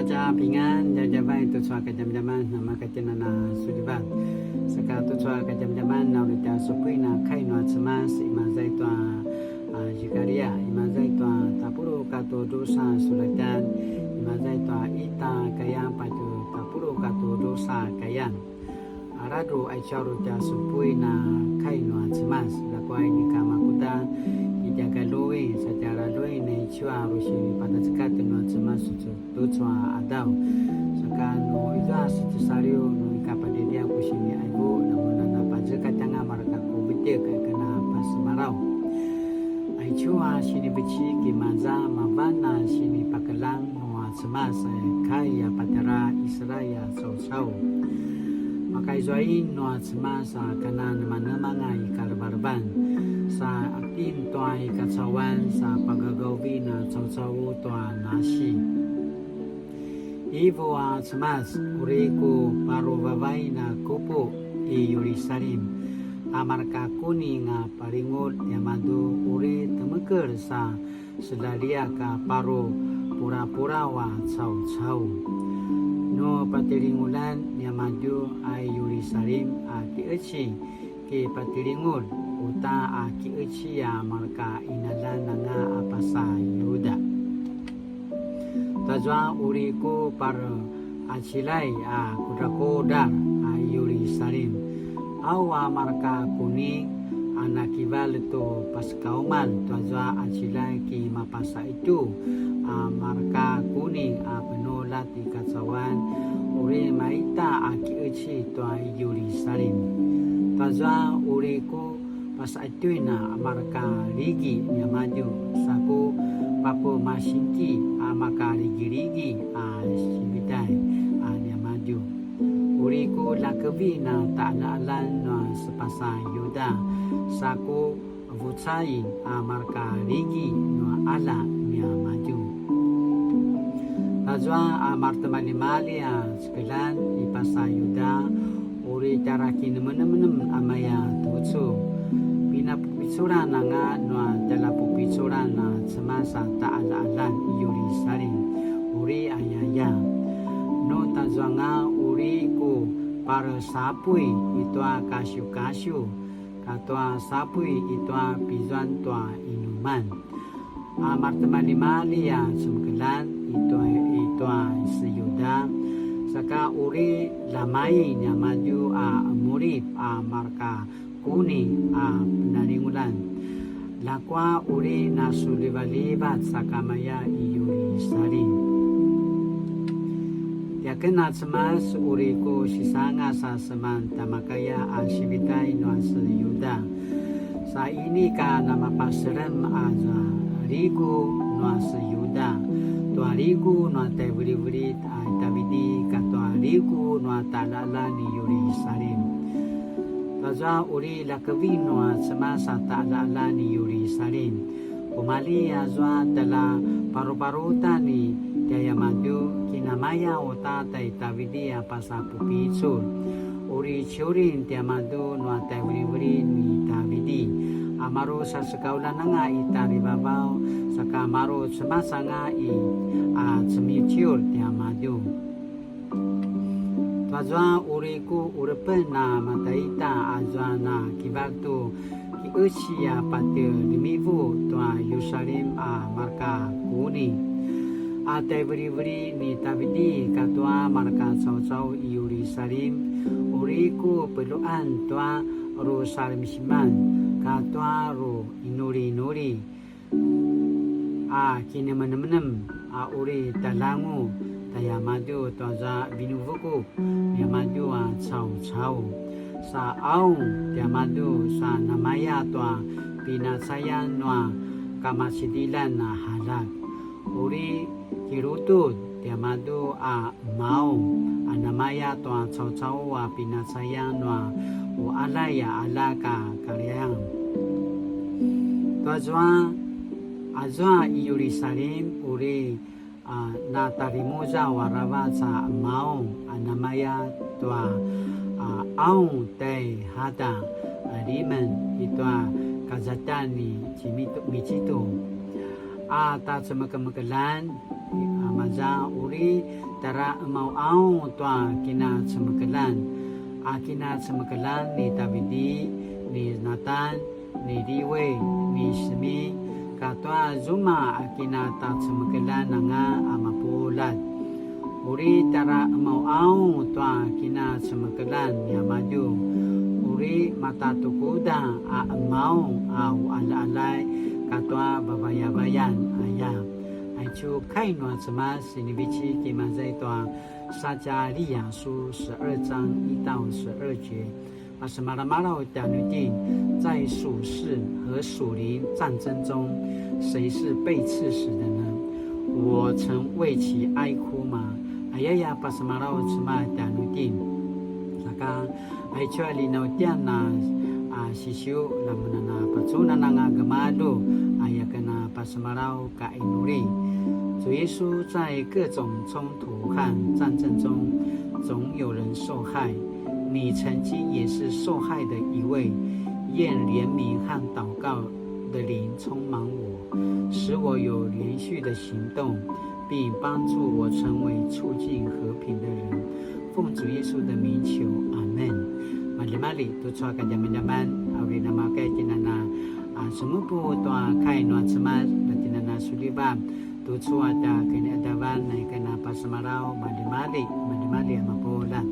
大家平安，家家拜，tu chua ka jam jaman, nama ka na sudibat. Saka tu chua ka jam jaman, na ulita supui na kai no atmas, imazai tua jikaria, imazai tua tapuru kato dosa sulatan, imazai tua ita kayan patu tapuru kato dosa kayan. Arado ai charu ta supui na kai no atmas, lakwai ni kama kuta. Jaga loe secara loe ne chua rusi pada sekat no atmas tu chua adau. Saka no ida situ sario no kapade dia kusini aibo namuna na pajaka tanga maraka kubite kena pas marau. Ai chua sini bici ki maza mabana sini pakalang no atmas kaya patara Israel sau. Makai zoin no atmas kana nama ngai karbarban. Sa atin tuai kacawan sa pagagawi na caw tua nasi. Ivo atmas uriku paru babay na kupo i Yerusalem. Amarka kuni nga paringot yamado uri temeker sa selalia ka paru pura-pura wa caw. No patiringulan yamado ay Yerusalem ati eci ke patiringut uta aki echia marka inala nanga apasa Yuda. Tajwa uriku par achilai kudakodar Yerusalem. Awa marka kuni anakibal to paskaumal tajwa achilai ki mapasa itu marka kuni penolat ikacawan uri maita aki echi to Yerusalem. Tajwa uriku pas atuina marka ligi nya maju saku papo masinki maka ligi sibitai nya maju uriku lakabi na ta'alan na sepasa Yuda saku vutsai marka ligi no ala nya maju tajwa martamani mali sekelan ipasa Yuda uri tarakin menem amaya tutsu pinapupitsura na nga no dalapupitsura na semasa ta'ala-alan Yerusalem uri ayaya no tazwa nga uri ko para sapui ito kasyu katwa sapui ito pizwan tua inuman martamali sumkelan ito siyuda saka uri lamay nya maju murip marka kuni penaringulan lakwa uri nasulibalibat sakamaya Yerusalem yakin atmas uri ko sisanga sa samanta makaya sibitai no Yuda sa ini ka namapasrem rigu no Yuda to rigu no tebri tabidi ka to rigu no talala ni Yerusalem. Taza uri lakavino semasa ta'ala ni Yerusalem. Umali azwa tala paru-paruta ni daya madu kinamaya o tatay tavidi pasa pupitsul. Uri churin daya madu no tawiri ni tavidi. Amaro sa sekaulan nga itaribabaw sa kamaro semasa nga semichur daya madu. Azwa uriku urepen na mataita azwa na kibaktu ki usia pati limivu tua Yerusalem marka kuni beri ni tabidi katwa marka caw Yerusalem uriku peluan tua Yerusalem siman katwa ru inuri kini menem uri talangu taya maju toza binuvuku dia maju caw sa au dia maju sa namaya toa pinasayan noa kamasidilan na halak uri kirutut dia maju mau namaya toa caw pinasayan noa alaya alaka karyang toza azwa Yerusalem uri na tarimuza warava sa maong anamaya tua aung tei hata rimen ito kazatani michito ta semekemekalan maza uri tara mau au tua kina semakalan akina semakalan ni Davidi ni Nathan ni Diwe ni Semi katwa zuma akina ta semakalan nanga amapulat uri tara mau au tua kina semakalan ni Amadu uri mata tukuda a mau au ala-alai katwa babayabayan ayah就开暖什么是你必须给嘛这段撒加利亚书12章1到12节，把什么的马老讲的定，在属世和属灵战争中，谁是被刺死的呢？我曾为其哀哭吗？哎呀呀，把什么老什么讲的定，那个哎，就里头讲呐是修那么那把做那个干嘛都哎呀跟那把什么老改努力。主耶稣在各种冲突和战争中，总有人受害。你曾经也是受害的一位，愿怜悯和祷告的灵充满我，使我有连续的行动，并帮助我成为促进和平的人。奉主耶稣的名求，阿门。Mali-mali tu cua ka jaman-jaman awri nama kai tinana semua pu tua kai nuan semas tinana sulibam tu cua ta kena dawan naik kena pas marau mali-mali amapola